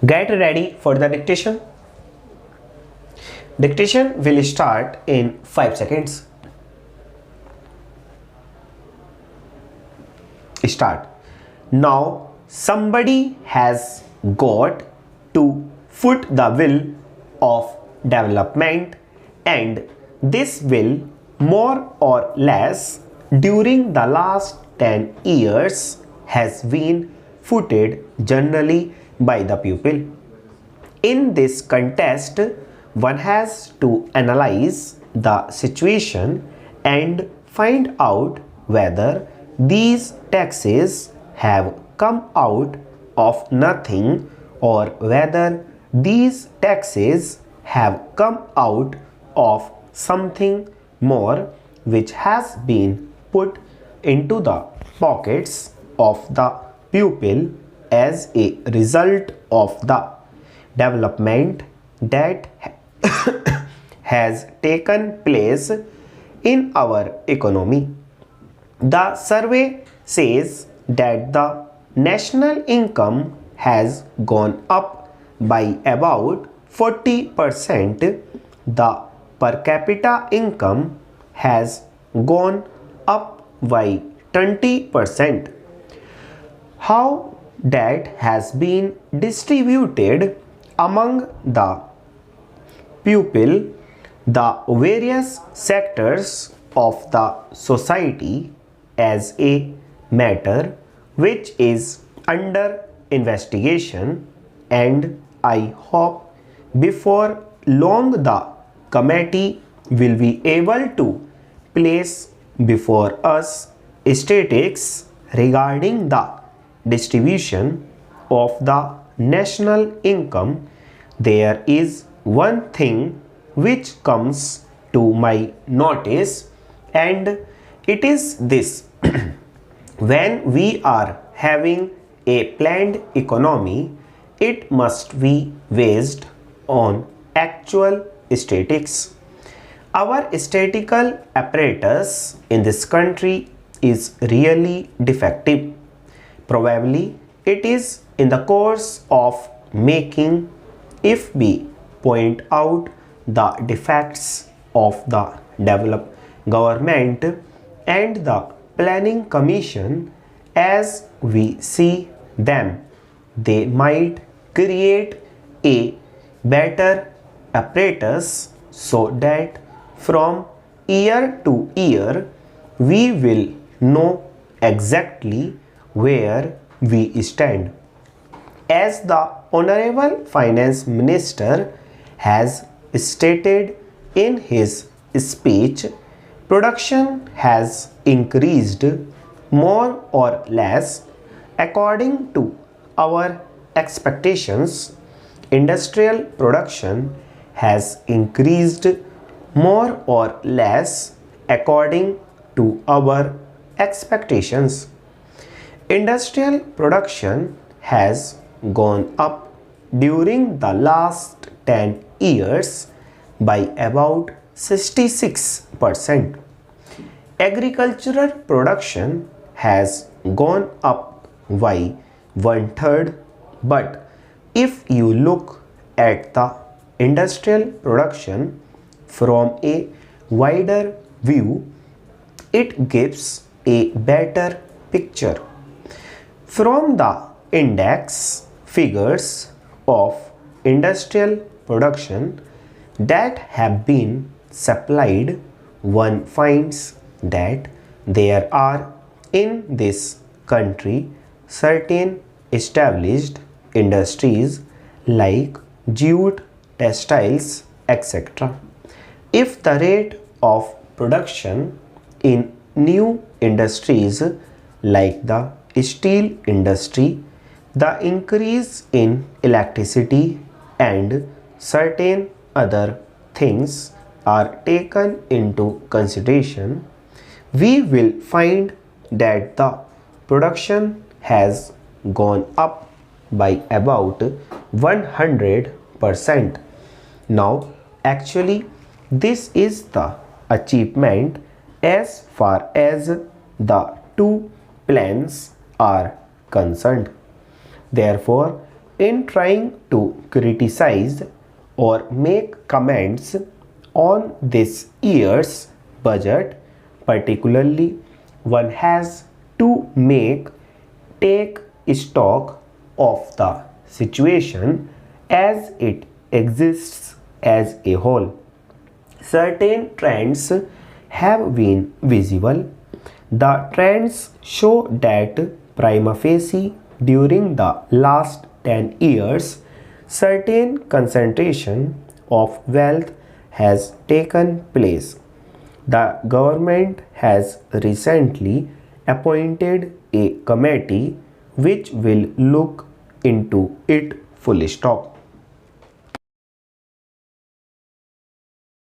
Get ready for the dictation. Dictation will start in 5 seconds. Start. Now somebody has got to foot the will of development, and this will more or less during the last 10 years has been footed generally by the pupil. In this context, one has to analyze the situation and find out whether these taxes have come out of nothing or whether these taxes have come out of something more which has been put into the pockets of the pupil as a result of the development that has taken place in our economy. The survey says that the national income has gone up by about 40%. The per capita income has gone up by 20%. How that has been distributed among the pupil, the various sectors of the society as a matter which is under investigation, and I hope before long the committee will be able to place before us statistics regarding the distribution of the national income. There is one thing which comes to my notice, and it is this. When we are having a planned economy, it must be based on actual statistics. Our statistical apparatus in this country is really defective. Probably it is in the course of making if we point out the defects of the developed government and the planning commission as we see them, they might create a better apparatus so that from year to year we will know exactly where we stand. As the Honorable Finance Minister has stated in his speech, production has increased more or less according to our expectations. Industrial production has increased more or less according to our expectations. Industrial production has gone up during the last 10 years by about 66%. Agricultural production has gone up by 1/3, but if you look at the industrial production from a wider view, it gives a better picture. From the index figures of industrial production that have been supplied, one finds that there are in this country certain established industries like jute, textiles, etc. If the rate of production in new industries like the steel industry, the increase in electricity and certain other things are taken into consideration, we will find that the production has gone up by about 100%. Now, actually, this is the achievement as far as the two plans are concerned. Therefore, in trying to criticize or make comments on this year's budget, particularly, one has to take stock of the situation as it exists as a whole. Certain trends have been visible. The trends show that prima facie during the last 10 years, certain concentration of wealth has taken place. The government has recently appointed a committee which will look into it full stop.